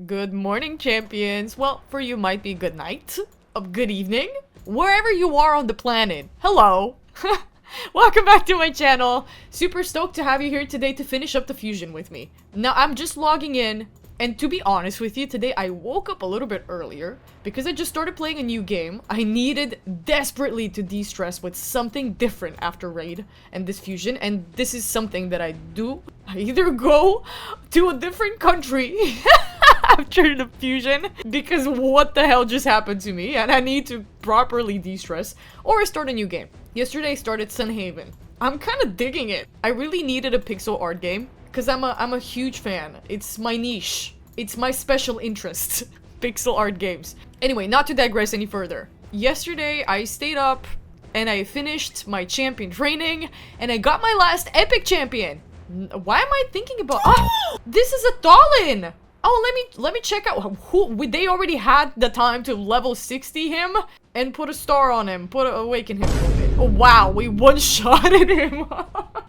Good morning, champions. Well, for you might be good night, good evening, wherever you are on the planet. Hello. Welcome back to my channel. Super stoked to have you here today to finish up the fusion with me. Now, I'm just logging in, and to be honest with you, today I woke up a little bit earlier because I just started playing a new game. I needed desperately to de-stress with something different after raid and this fusion, and this is something that I do. I either go to a different country after the fusion because what the hell just happened to me and I need to properly de-stress, or I start a new game. Yesterday I started Sunhaven. I'm kind of digging it. I really needed a pixel art game because I'm a huge fan. It's my niche. It's my special interest. Pixel art games. Anyway, not to digress any further. Yesterday I stayed up and I finished my champion training and I got my last epic champion. Why am I thinking about— oh, this is a Tholin! Oh, let me check out who— they already had the time to level 60 him and put a star on him, awaken him a little bit. Oh wow, we one-shotted him.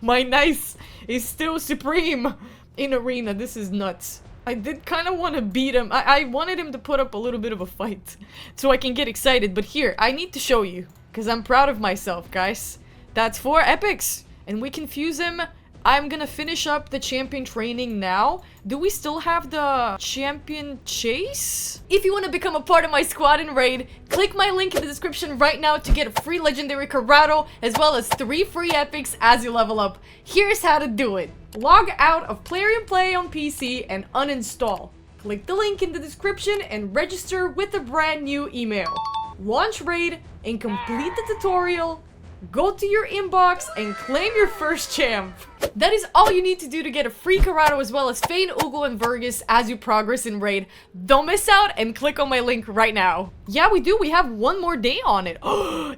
My nice is still supreme in arena. This is nuts. I did kind of want to beat him. I wanted him to put up a little bit of a fight so I can get excited, but here, I need to show you because I'm proud of myself, guys. That's 4 epics and we can fuse him. I'm gonna finish up the champion training now. Do we still have the champion chase? If you want to become a part of my squad and raid, click my link in the description right now to get a free legendary Corrado as well as 3 free epics as you level up. Here's how to do it. Log out of Plarium Play on PC and uninstall. Click the link in the description and register with a brand new email. Launch raid and complete the tutorial. Go to your inbox and claim your first champ. That is all you need to do to get a free Corrado as well as Fane, Ugo, and Vergus as you progress in raid. Don't miss out and click on my link right now. Yeah, we do. We have 1 more day on it.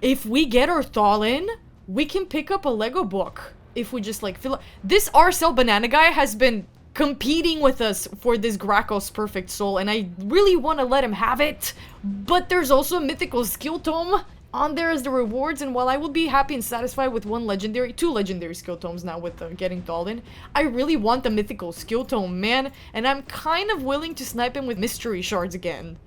If we get our Tholin, we can pick up a Lego book. If we just like fill up. This Arcel Banana guy has been competing with us for this Gracchos Perfect Soul and I really want to let him have it. But there's also a mythical skill tome on there as the rewards, and while I will be happy and satisfied with 2 legendary skill tomes now with getting Tholin, I really want the mythical skill tome, man, and I'm kind of willing to snipe him with mystery shards again.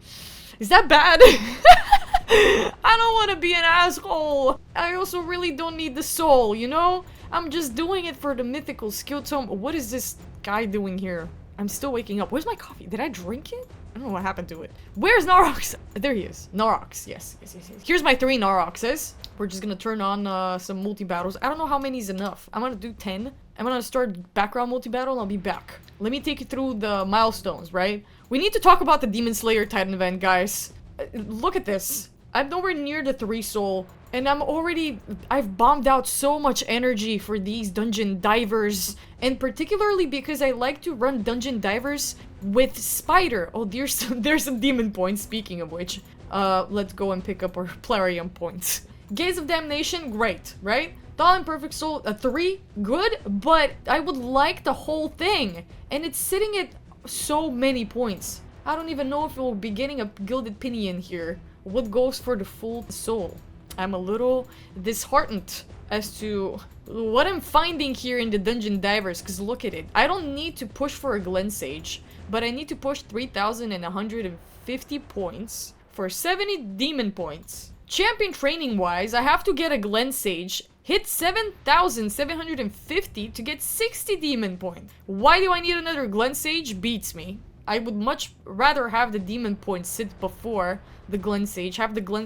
Is that bad? I don't want to be an asshole. I also really don't need the soul, you know? I'm just doing it for the mythical skill tome. What is this guy doing here? I'm still waking up. Where's my coffee? Did I drink it? I don't know what happened to it. Where's Narox? There he is. Narox. Yes. Here's my 3 Naroxes. We're just gonna turn on some multi-battles. I don't know how many is enough. I'm gonna do 10. I'm gonna start background multi-battle and I'll be back. Let me take you through the milestones, right? We need to talk about the Demon Slayer Titan event, guys. Look at this. I'm nowhere near the 3 soul. And I've bombed out so much energy for these dungeon divers. And particularly because I like to run dungeon divers with Spider. Oh, there's some demon points, speaking of which. Let's go and pick up our Plarium points. Gaze of Damnation, great, right? Tholin Perfect Soul, 3, good, but I would like the whole thing. And it's sitting at so many points. I don't even know if we'll be getting a Gilded Pinion here. What goes for the full soul? I'm a little disheartened as to what I'm finding here in the Dungeon Divers, because look at it. I don't need to push for a Glen Sage, but I need to push 3,150 points for 70 demon points. Champion training wise, I have to get a Glen Sage, hit 7,750 to get 60 demon points. Why do I need another Glen Sage? Beats me. I would much rather have the demon points sit before the Glen Sage.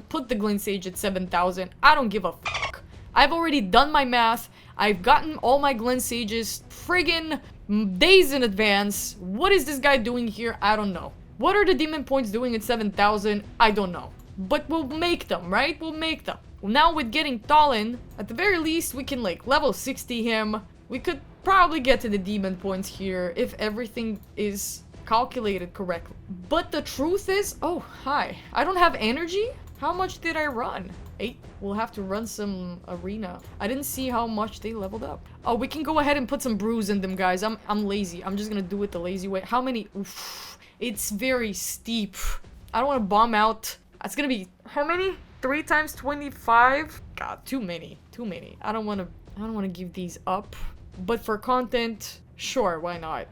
Put the Glen Sage at 7,000. I don't give a fuck. I've already done my math. I've gotten all my Glen Sages friggin' days in advance. What is this guy doing here? I don't know. What are the demon points doing at 7,000? I don't know. But we'll make them, right? We'll make them. Now with getting Tholin, at the very least, we can like level 60 him. We could probably get to the demon points here if everything is calculated correctly. But the truth is— oh, hi. I don't have energy? How much did I run? 8. We'll have to run some arena. I didn't see how much they leveled up. Oh, we can go ahead and put some brews in them, guys. I'm lazy. I'm just gonna do it the lazy way. How many? Oof. It's very steep. I don't want to bomb out. It's gonna be— how many? 3 times 25? God, too many. Too many. I don't want to give these up. But for content, sure, why not?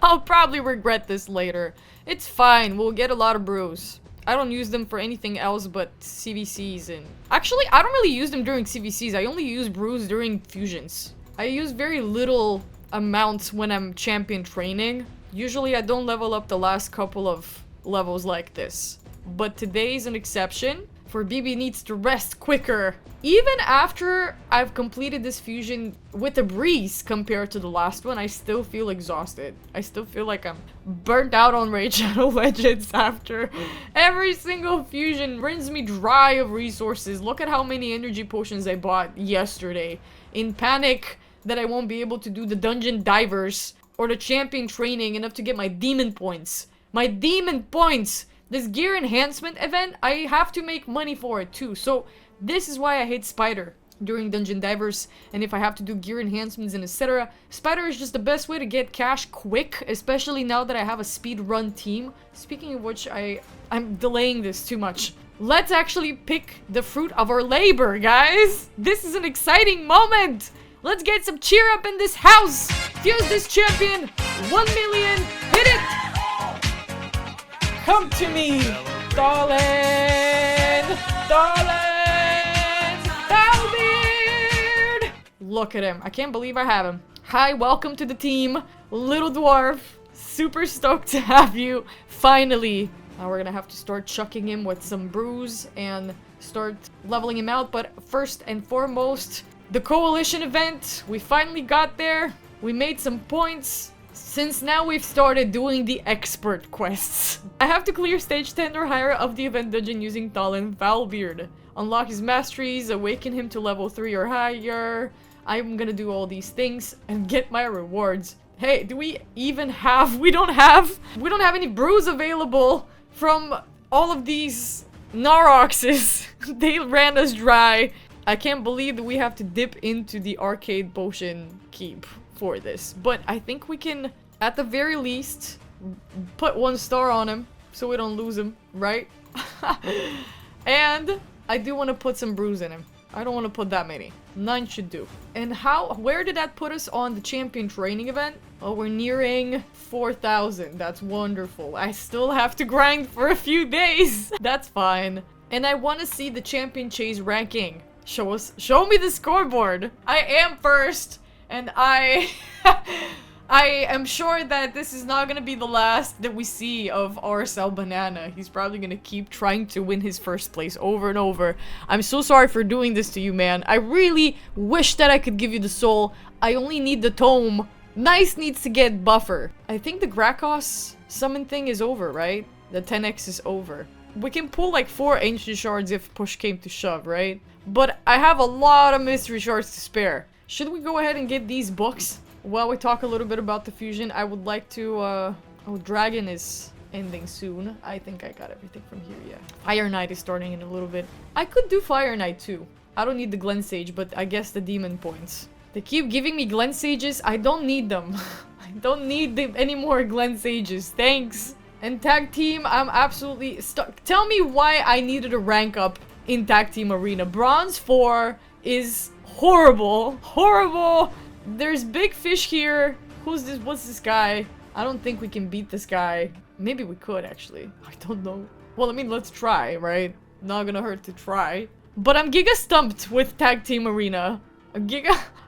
I'll probably regret this later. It's fine, we'll get a lot of brews. I don't use them for anything else but CVCs and... Actually, I don't really use them during CVCs. I only use brews during fusions. I use very little amounts when I'm champion training. Usually I don't level up the last couple of levels like this. But today's an exception, for BB needs to rest quicker. Even after I've completed this fusion with a breeze compared to the last one, I still feel exhausted. I still feel like I'm burnt out on Raid Shadow Legends after every single fusion rins me dry of resources. Look at how many energy potions I bought yesterday. In panic that I won't be able to do the dungeon divers or the champion training enough to get my demon points. My demon points! This gear enhancement event, I have to make money for it too. So this is why I hate Spider during Dungeon Divers, and if I have to do gear enhancements and etc. Spider is just the best way to get cash quick, especially now that I have a speed run team. Speaking of which, I'm delaying this too much. Let's actually pick the fruit of our labor, guys! This is an exciting moment! Let's get some cheer up in this house! Fuse this champion! 1 million! Hit it! Come to me! Tholin! Tholin Foulbeard! Look at him. I can't believe I have him. Hi, welcome to the team. Little dwarf. Super stoked to have you. Finally. Now we're gonna have to start chucking him with some brews and start leveling him out. But first and foremost, the coalition event. We finally got there. We made some points. Since now we've started doing the expert quests. I have to clear stage 10 or higher of the event dungeon using Tholin Foulbeard. Unlock his masteries, awaken him to level 3 or higher. I'm gonna do all these things and get my rewards. Hey, do we even have... We don't have any brews available from all of these Naroxes. They ran us dry. I can't believe that we have to dip into the arcade potion keep for this. But I think we can, at the very least, put 1 star on him so we don't lose him, right? And I do want to put some brews in him. I don't want to put that many. 9 should do. And where did that put us on the champion training event? Oh, we're nearing 4,000. That's wonderful. I still have to grind for a few days. That's fine. And I want to see the champion chase ranking. Show me the scoreboard. I am first. And I am sure that this is not gonna be the last that we see of RSL Banana. He's probably gonna keep trying to win his first place over and over. I'm so sorry for doing this to you, man. I really wish that I could give you the soul. I only need the tome. Nice needs to get buffer. I think the Grakos summon thing is over, right? The 10x is over. We can pull like 4 ancient shards if push came to shove, right? But I have a lot of mystery shards to spare. Should we go ahead and get these books? While we talk a little bit about the fusion, I would like to, oh, Dragon is ending soon. I think I got everything from here, yeah. Fire Knight is starting in a little bit. I could do Fire Knight too. I don't need the Glen Sage, but I guess the demon points. They keep giving me Glen Sages. I don't need them. I don't need any more Glen Sages. Thanks. And tag team, I'm absolutely stuck. Tell me why I needed a rank up in tag team arena. Bronze 4 is horrible. Horrible. There's big fish here. Who's this? What's this guy? I don't think we can beat this guy. Maybe we could, actually. I don't know. Well, I mean, let's try, right? Not gonna hurt to try. But I'm giga stumped with tag team arena.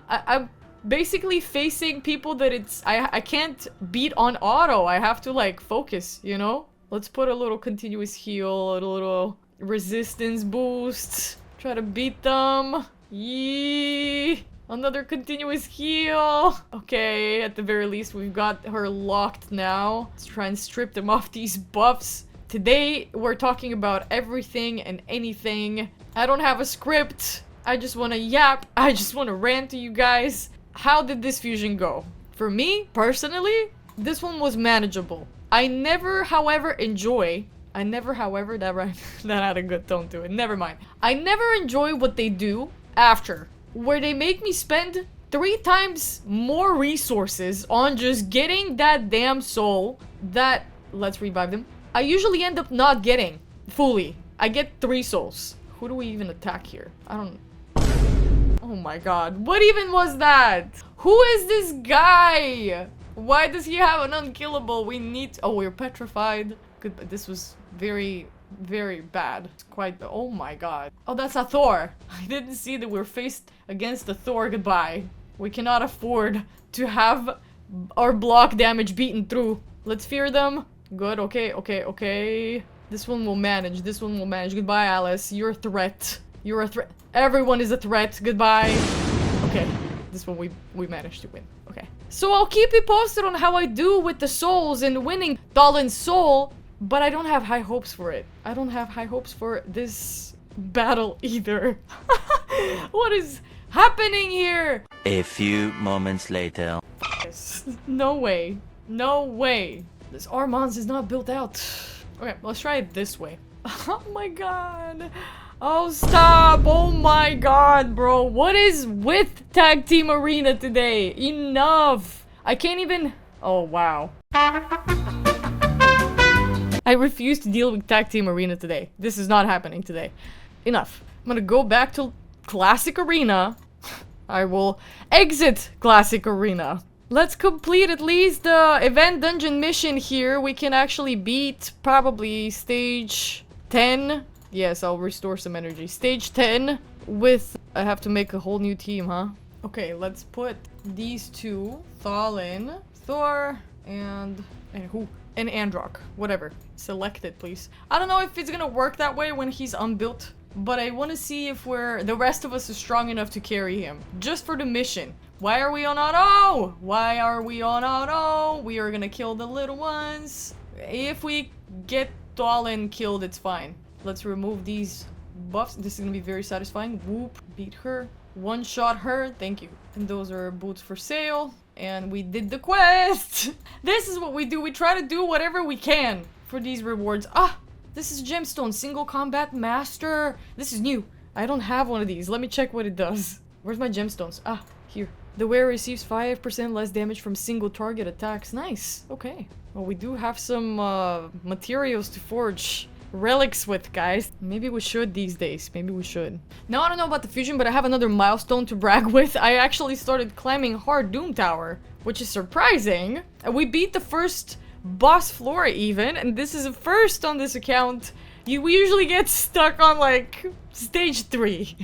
I'm basically facing people that I can't beat on auto. I have to, like, focus, you know? Let's put a little continuous heal, a little resistance boost. Try to beat them. Yee! Another continuous heal. Okay, at the very least, we've got her locked now. Let's try and strip them off these buffs. Today, we're talking about everything and anything. I don't have a script. I just want to yap. I just want to rant to you guys. How did this fusion go? For me, personally, this one was manageable. I never, however, that had a good tone to it. Never mind. I never enjoy what they do after, where they make me spend 3 times more resources on just getting that damn soul that, let's revive them, I usually end up not getting fully. I get 3 souls. Who do we even attack here? I don't... Oh my god. What even was that? Who is this guy? Why does he have an unkillable? We need... Oh, we're petrified. Good, but this was very, very bad. It's quite... Oh my god. Oh, that's a Thor. I didn't see that we're faced against a Thor. Goodbye. We cannot afford to have our block damage beaten through. Let's fear them. Good, okay, okay, okay. This one will manage. This one will manage. Goodbye, Alice. You're a threat. You're a threat. Everyone is a threat. Goodbye. Okay. This one we managed to win. Okay. So I'll keep you posted on how I do with the souls and winning Tholin's soul, but I don't have high hopes for it. I don't have high hopes for this battle either. What is happening here? A few moments later. No way. No way. This Armand's is not built out. Okay, let's try it this way. Oh my god. Oh, stop. Oh my god, bro. What is with Tag Team Arena today? Enough. I can't even... Oh, wow. I refuse to deal with Tag Team Arena today. This is not happening today. Enough. I'm gonna go back to Classic Arena. I will exit Classic Arena. Let's complete at least the event dungeon mission here. We can actually beat probably stage 10. Yes, I'll restore some energy. Stage 10 with... I have to make a whole new team, huh? Okay, let's put these two. Tholin, Thor, and who? And Androck. Whatever. Select it, please. I don't know if it's gonna work that way when he's unbuilt, but I want to see if the rest of us is strong enough to carry him. Just for the mission. Why are we on auto? Why are we on auto? We are gonna kill the little ones. If we get Tholin killed, it's fine. Let's remove these buffs. This is gonna be very satisfying. Whoop. Beat her. One-shot her. Thank you. And those are boots for sale. And we did the quest. This is what we do. We try to do whatever we can for these rewards. Ah! This is gemstone. Single combat master. This is new. I don't have one of these. Let me check what it does. Where's my gemstones? Ah, here. The wearer receives 5% less damage from single target attacks. Nice. Okay. Well, we do have some materials to forge relics with, guys. Maybe we should these days. Maybe we should. Now, I don't know about the fusion, but I have another milestone to brag with. I actually started climbing Hard Doom Tower, which is surprising. We beat the first boss floor even, and this is a first on this account. We usually get stuck on like stage 3.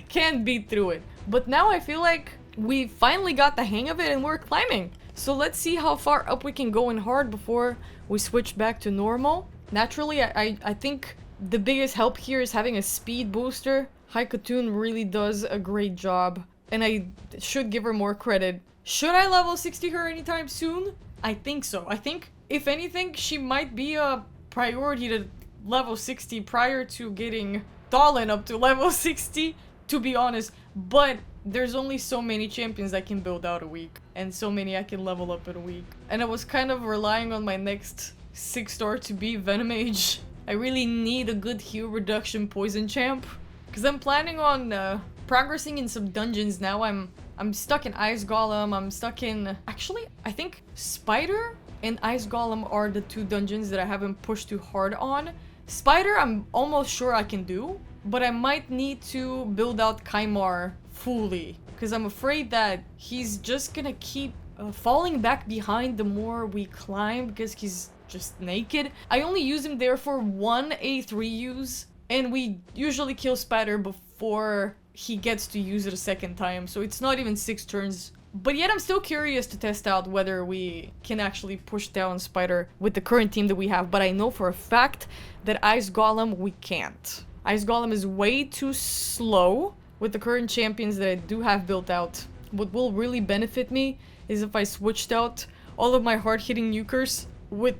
Can't beat through it. But now I feel like we finally got the hang of it and we're climbing. So let's see how far up we can go in hard before we switch back to normal. Naturally, I think the biggest help here is having a speed booster. Haikatoon really does a great job, and I should give her more credit. Should I level 60 her anytime soon? I think so. I think, if anything, she might be a priority to level 60 prior to getting Tholin up to level 60, to be honest. But there's only so many champions I can build out a week, and so many I can level up in a week. And I was kind of relying on my next 6-star to be Venom Mage. I really need a good heal reduction poison champ, because I'm planning on progressing in some dungeons now. I'm stuck in Ice Golem. I'm stuck in... Actually, I think Spider and Ice Golem are the two dungeons that I haven't pushed too hard on. Spider, I'm almost sure I can do, but I might need to build out Kaimar fully, because I'm afraid that he's just gonna keep falling back behind the more we climb, because he's just naked. I only use him there for one A3 use, and we usually kill Spider before he gets to use it a second time, so it's not even 6 turns. But yet I'm still curious to test out whether we can actually push down Spider with the current team that we have, but I know for a fact that Ice Golem we can't. Ice Golem is way too slow with the current champions that I do have built out. What will really benefit me is if I switched out all of my hard-hitting nukers with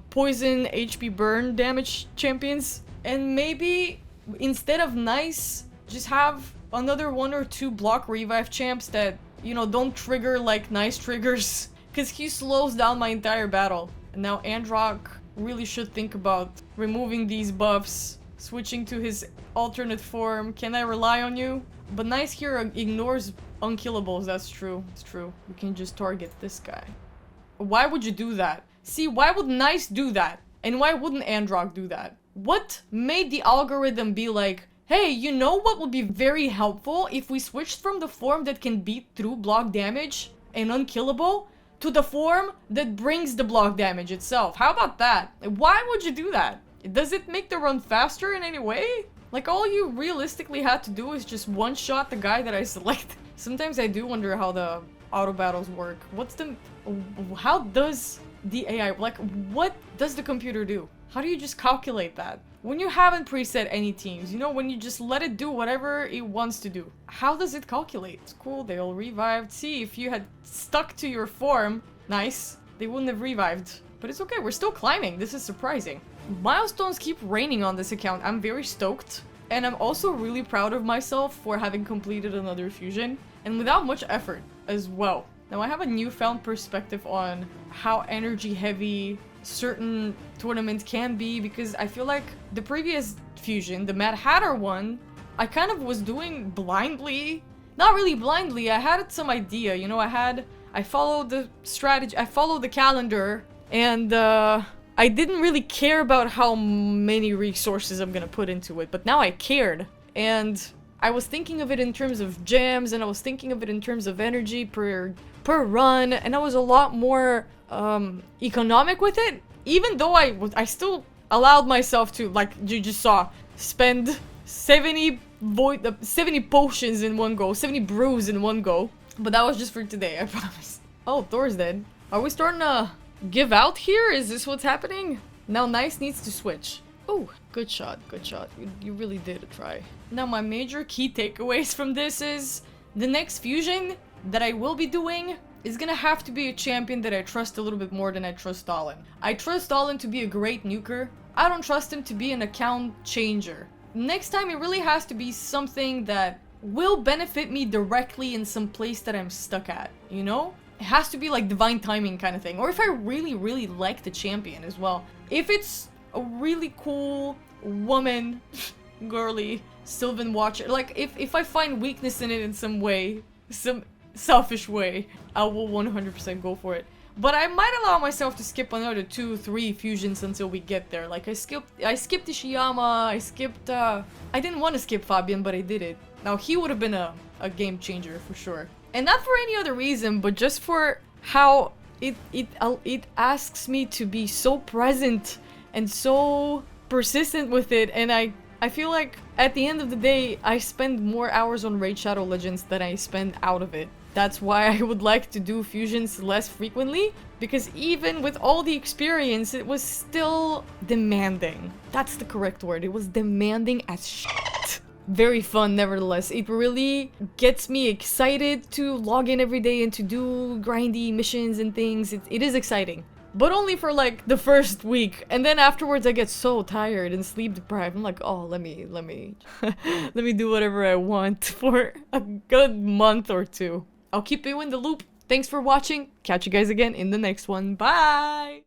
poison, HP burn damage champions, and maybe instead of Nice, just have another 1 or 2 block revive champs that, you know, don't trigger like Nice triggers, because he slows down my entire battle. And now Androck really should think about removing these buffs, switching to his alternate form. Can I rely on you? But Nice here ignores unkillables. That's true. It's true. We can just target this guy. Why would you do that? See, why would Nice do that? And why wouldn't Androck do that? What made the algorithm be like, hey, you know what would be very helpful if we switched from the form that can beat through block damage and unkillable to the form that brings the block damage itself. How about that? Why would you do that? Does it make the run faster in any way? Like, all you realistically had to do is just one-shot the guy that I select. Sometimes I do wonder how the auto battles work. How does the AI, like, what does the computer do? How do you just calculate that? When you haven't preset any teams, you know, when you just let it do whatever it wants to do. How does it calculate? It's cool, they all revived. See, if you had stuck to your form, nice, they wouldn't have revived. But it's okay, we're still climbing. This is surprising. Milestones keep raining on this account. I'm very stoked. And I'm also really proud of myself for having completed another fusion. And without much effort as well. Now I have a newfound perspective on how energy heavy certain tournaments can be, because I feel like the previous fusion, the Mad Hatter one, I kind of was doing blindly. Not really blindly, I had some idea, you know, I followed the strategy, I followed the calendar, and I didn't really care about how many resources I'm gonna put into it, but now I cared. And I was thinking of it in terms of gems, and I was thinking of it in terms of energy per run, and I was a lot more economic with it. Even though I still allowed myself to, like you just saw, spend 70 potions in one go, 70 brews in one go. But that was just for today, I promise. Oh, Thor's dead. Are we starting to give out here? Is this what's happening? Now Nice needs to switch. Oh, good shot, good shot. You really did a try. Now my major key takeaways from this is the next fusion that I will be doing is gonna have to be a champion that I trust a little bit more than I trust Tholin. I trust Tholin to be a great nuker. I don't trust him to be an account changer. Next time it really has to be something that will benefit me directly in some place that I'm stuck at, you know? It has to be like divine timing kind of thing. Or if I really, really like the champion as well. If it's a really cool woman, girly, Sylvan Watcher, like if I find weakness in it in some way, some selfish way, I will 100% go for it. But I might allow myself to skip another 2-3 fusions until we get there. Like I skipped Ishiyama, I didn't want to skip Fabian, but I did it. Now he would have been a game changer for sure. And not for any other reason, but just for how it asks me to be so present and so persistent with it. And I feel like at the end of the day, I spend more hours on Raid Shadow Legends than I spend out of it. That's why I would like to do fusions less frequently, because even with all the experience, it was still demanding. That's the correct word. It was demanding as shit. Very fun, nevertheless. It really gets me excited to log in every day and to do grindy missions and things. It is exciting. But only for like the first week, and then afterwards I get so tired and sleep deprived. I'm like, oh, let me let me do whatever I want for a good month or two. I'll keep you in the loop. Thanks for watching. Catch you guys again in the next one. Bye!